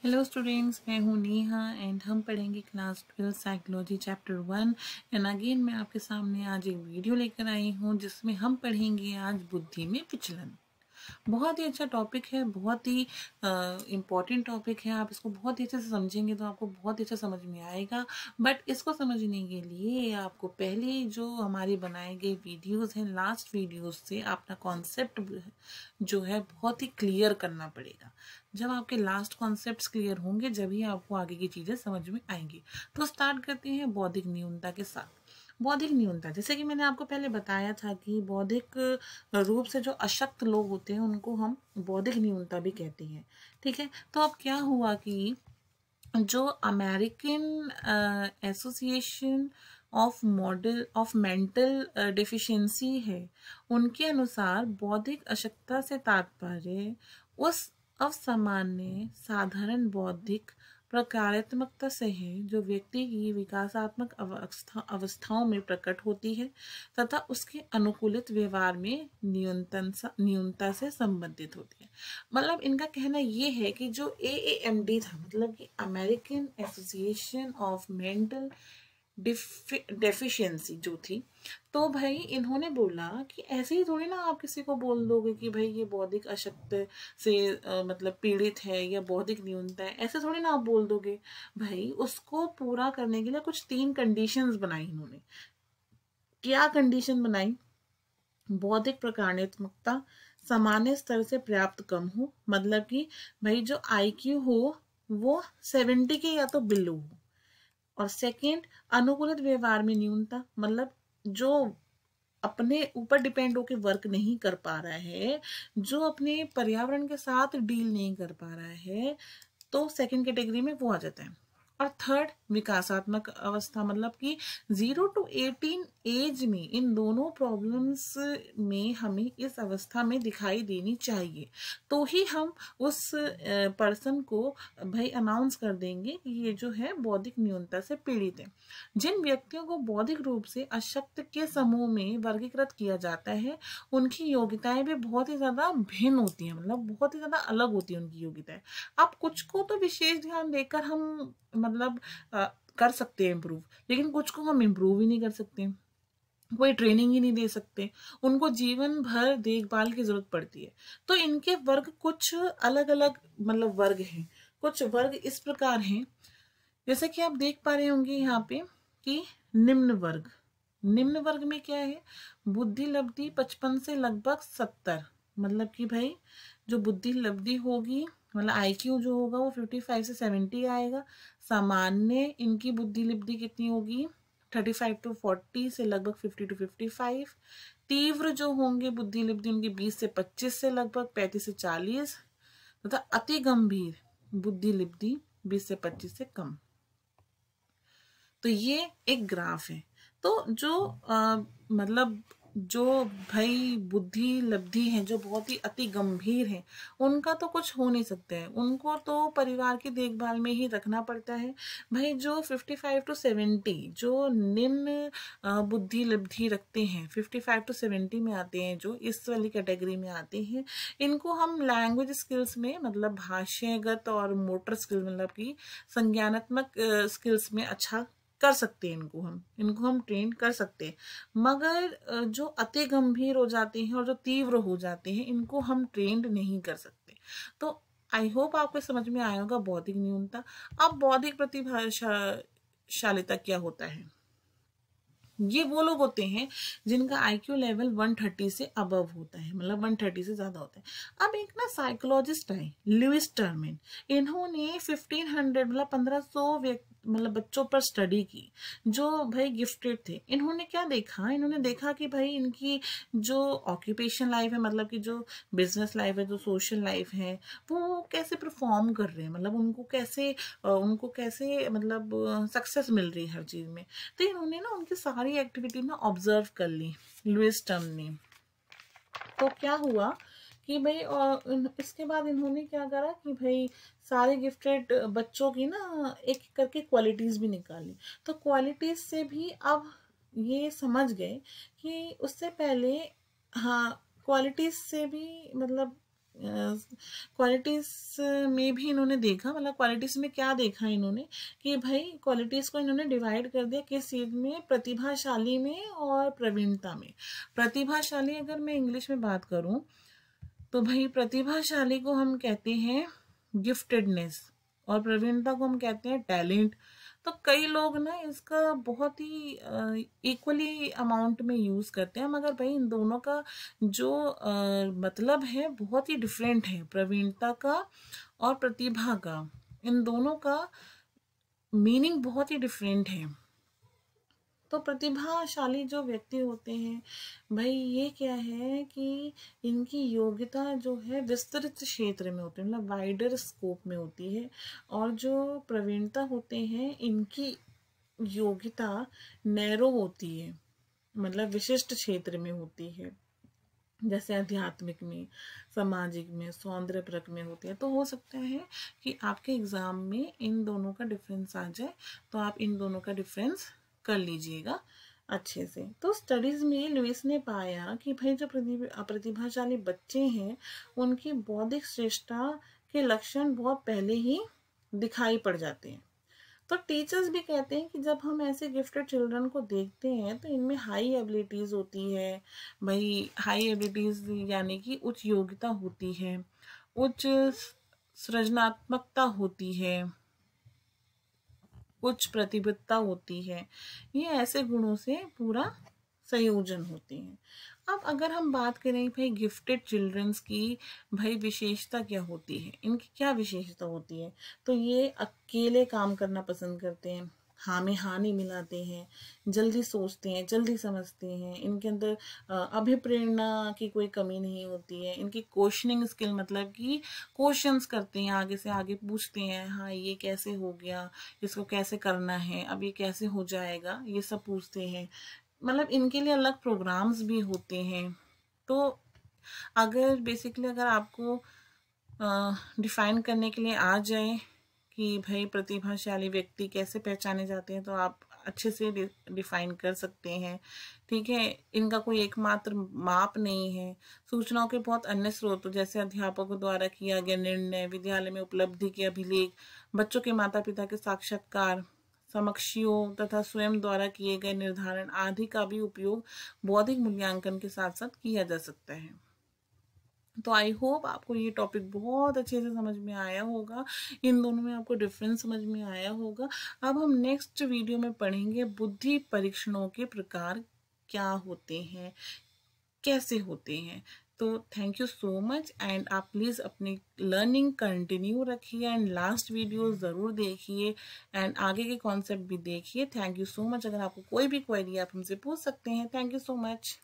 Hello students, मैं हूँ Neha and हम पढ़ेंगे class 12 psychology chapter 1। And again मैं आपके सामने आज एक वीडियो लेकर आई हूँ जिसमें हम पढ़ेंगे आज बुद्धि में विचलन। बहुत ही अच्छा टॉपिक है, बहुत ही इम्पॉर्टेंट टॉपिक है। आप इसको बहुत ही अच्छे से समझेंगे तो आपको बहुत ही अच्छा समझ में आएगा। बट इसको समझने के लिए आपको पहले जो हमारी बनाए गए वीडियोस हैं, लास्ट वीडियोस से अपना कॉन्सेप्ट जो है बहुत ही क्लियर करना पड़ेगा। जब आपके लास्ट कॉन्सेप्ट्स क्लियर होंगे जब ही आपको आगे की चीज़ें समझ में आएंगी। तो स्टार्ट करते हैं बौद्धिक न्यूनता के साथ। बौद्धिक न्यूनता, जैसे कि मैंने आपको पहले बताया था कि बौद्धिक रूप से जो अशक्त लोग होते हैं उनको हम बौद्धिक न्यूनता भी कहते हैं। ठीक है, तो अब क्या हुआ कि जो American association of model of mental deficiency है, उनके अनुसार बौद्धिक अशक्तता से तात्पर्य उस असामान्य साधारण बौद्धिक प्रकारात्मकता से है जो व्यक्ति की विकासात्मक अवस्थाओं में प्रकट होती है तथा उसके अनुकूलित व्यवहार में न्यूनता से संबंधित होती है। मतलब इनका कहना ये है कि जो AAMD था, मतलब कि American association of mental deficiency जो थी, तो भाई इन्होंने बोला कि ऐसे ही थोड़ी ना आप किसी को बोल दोगे कि भाई ये बौद्धिक अशक्त से मतलब पीड़ित है या बौद्धिक न्यूनता है, ऐसे थोड़ी ना आप बोल दोगे। भाई उसको पूरा करने के लिए कुछ 3 कंडीशंस बनाई इन्होंने। क्या कंडीशन बनाई? बौद्धिक प्रकारात्मकता सामान्य स्तर से पर्याप्त कम हो, मतलब कि भाई जो IQ हो वो 70 के या तो बिलो हो। और सेकंड, अनुकूलित व्यवहार में न्यूनता, मतलब जो अपने ऊपर डिपेंड होकर वर्क नहीं कर पा रहा है, जो अपने पर्यावरण के साथ डील नहीं कर पा रहा है, तो सेकंड कैटेगरी में वो आ जाता है। और थर्ड, विकासात्मक अवस्था, मतलब कि 0 to 18 एज में इन दोनों प्रॉब्लम्स में हमें इस अवस्था में दिखाई देनी चाहिए, तो ही हम उस पर्सन को भाई अनाउंस कर देंगे कि ये जो है बौद्धिक न्यूनता से पीड़ित है। जिन व्यक्तियों को बौद्धिक रूप से अशक्त के समूह में वर्गीकृत किया जाता है उनकी योग्यताएं भी बहुत ही ज्यादा भिन्न होती हैं, मतलब बहुत ही ज्यादा अलग होती है उनकी योग्यताएं। अब कुछ को तो विशेष ध्यान देकर हम मतलब कर सकते हैं इम्प्रूव, लेकिन कुछ को हम इम्प्रूव ही नहीं कर सकते, कोई ट्रेनिंग ही नहीं दे सकते, उनको जीवन भर देखभाल की जरूरत पड़ती है। तो इनके वर्ग कुछ अलग अलग मतलब वर्ग हैं। कुछ वर्ग इस प्रकार हैं, जैसे कि आप देख पा रहे होंगे यहाँ पे कि निम्न वर्ग। निम्न वर्ग में क्या है? बुद्धि लब्धि 55 से लगभग 70, मतलब कि भाई जो बुद्धि लब्धि होगी, मतलब IQ जो होगा वो 55 से 70 आएगा। सामान्य इनकी बुद्धि लब्धि कितनी होगी? 35 to 40 से लगभग 50 to 55। तीव्र जो होंगे बुद्धि लब्धि उनकी 20 से 25 से लगभग 35 से 40, तथा अति गंभीर बुद्धि लब्धि 20 से 25 से कम। तो ये एक ग्राफ है। तो जो मतलब जो भाई बुद्धि लब्धि है, जो बहुत ही अति गंभीर है, उनका तो कुछ हो नहीं सकता है, उनको तो परिवार की देखभाल में ही रखना पड़ता है। भाई जो 55 to 70 जो निम्न बुद्धि लब्धि रखते हैं, 55 to 70 में आते हैं, जो इस वाली कैटेगरी में आते हैं, इनको हम लैंग्वेज स्किल्स में, मतलब भाषागत और मोटर स्किल, मतलब कि संज्ञानात्मक स्किल्स में अच्छा कर सकते हैं। इनको हम ट्रेन कर सकते हैं। मगर जो अति गंभीर हो जाते हैं और जो तीव्र हो जाते हैं, इनको हम ट्रेंड नहीं कर सकते। तो आई होप आपको समझ में आया होगा बौद्धिक न्यूनता। अब बौद्धिक प्रतिभाशालिता क्या होता है? ये वो लोग होते हैं जिनका IQ लेवल 130 से अबव होता है, मतलब 130 से ज्यादा होता है। अब एक ना साइकोलॉजिस्ट है लुइस टर्मेन, इन्होंने 1500 मतलब 1500 मतलब बच्चों पर स्टडी की जो भाई गिफ्टेड थे। इन्होंने क्या देखा? इन्होंने देखा कि भाई इनकी जो ऑक्यूपेशन लाइफ है, मतलब कि जो बिजनेस लाइफ है, जो सोशल लाइफ है, वो कैसे परफॉर्म कर रहे हैं, मतलब उनको कैसे मतलब सक्सेस मिल रही है हर चीज में। तो इन्होंने ना उनकी सारी एक्टिविटी ना ऑब्जर्व कर ली लुइस टर्म ने। तो क्या हुआ कि भाई इसके बाद इन्होंने क्या करा कि भाई सारे गिफ्टेड बच्चों की ना एक करके क्वालिटीज भी निकाली। तो क्वालिटीज से भी अब ये समझ गए कि उससे पहले, हाँ, क्वालिटीज से भी मतलब क्वालिटीज में भी इन्होंने देखा, मतलब क्वालिटीज में क्या देखा इन्होंने कि भाई क्वालिटीज को इन्होंने डिवाइड कर दिया किस चीज में, प्रतिभाशाली में और प्रवीणता में। प्रतिभाशाली अगर मैं इंग्लिश में बात करूं तो भाई प्रतिभाशाली को हम कहते हैं गिफ्टेडनेस और प्रवीणता को हम कहते हैं टैलेंट। तो कई लोग ना इसका बहुत ही इक्वली अमाउंट में यूज करते हैं, मगर भाई इन दोनों का जो मतलब है बहुत ही डिफरेंट है। प्रवीणता का और प्रतिभा का, इन दोनों का मीनिंग बहुत ही डिफरेंट है। तो प्रतिभाशाली जो व्यक्ति होते हैं भाई, ये क्या है कि इनकी योग्यता जो है विस्तृत क्षेत्र में होती है, मतलब वाइडर स्कोप में होती है। और जो प्रवीणता होते हैं इनकी योग्यता नैरो होती है, मतलब विशिष्ट क्षेत्र में होती है, जैसे आध्यात्मिक में, सामाजिक में, सौंदर्यपरक में होती है। तो हो सकता है कि आपके एग्जाम में इन दोनों का डिफरेंस आ जाए, तो आप इन दोनों का डिफरेंस कर लीजिएगा अच्छे से। तो स्टडीज में लुइस ने पाया कि भाई जो प्रतिभाशाली बच्चे हैं उनकी बौद्धिक श्रेष्ठता के लक्षण बहुत पहले ही दिखाई पड़ जाते हैं। तो टीचर्स भी कहते हैं कि जब हम ऐसे गिफ्टेड चिल्ड्रन को देखते हैं तो इनमें हाई एबिलिटीज होती है। भाई हाई एबिलिटीज यानी कि उच्च योग्यता होती है, उच्च सृजनात्मकता होती है, उच्च प्रतिबद्धता होती है। ये ऐसे गुणों से पूरा संयोजन होते हैं। अब अगर हम बात करें भाई गिफ्टेड चिल्ड्रंस की, भाई विशेषता क्या होती है, इनकी क्या विशेषता होती है, तो ये अकेले काम करना पसंद करते हैं, हाँ में हाँ नहीं मिलाते हैं, जल्दी सोचते हैं, जल्दी समझते हैं, इनके अंदर अभिप्रेरणा की कोई कमी नहीं होती है। इनकी क्वेश्चनिंग स्किल, मतलब कि क्वेश्चंस करते हैं, आगे से आगे पूछते हैं, हाँ ये कैसे हो गया, इसको कैसे करना है, अब ये कैसे हो जाएगा, ये सब पूछते हैं। मतलब इनके लिए अलग प्रोग्राम्स भी होते हैं। तो अगर बेसिकली अगर आपको डिफाइन करने के लिए आ जाए कि भाई प्रतिभाशाली व्यक्ति कैसे पहचाने जाते हैं, तो आप अच्छे से डिफाइन कर सकते हैं। ठीक है, इनका कोई एकमात्र माप नहीं है। सूचनाओं के बहुत अन्य स्रोत, जैसे अध्यापकों द्वारा किया गया निर्णय, विद्यालय में उपलब्धि के अभिलेख, बच्चों के माता पिता के साक्षात्कार, समकक्षियों तथा स्वयं द्वारा किए गए निर्धारण आदि का भी उपयोग बौद्धिक मूल्यांकन के साथ साथ किया जा सकता है। तो आई होप आपको ये टॉपिक बहुत अच्छे से समझ में आया होगा, इन दोनों में आपको डिफरेंस समझ में आया होगा। अब हम नेक्स्ट वीडियो में पढ़ेंगे बुद्धि परीक्षणों के प्रकार क्या होते हैं, कैसे होते हैं। तो thank you so much, and आप प्लीज़ अपनी लर्निंग कंटिन्यू रखिए एंड लास्ट वीडियो ज़रूर देखिए एंड आगे के कॉन्सेप्ट भी देखिए। Thank you so much. अगर आपको कोई भी क्वेरी आप हमसे पूछ सकते हैं। Thank you so much.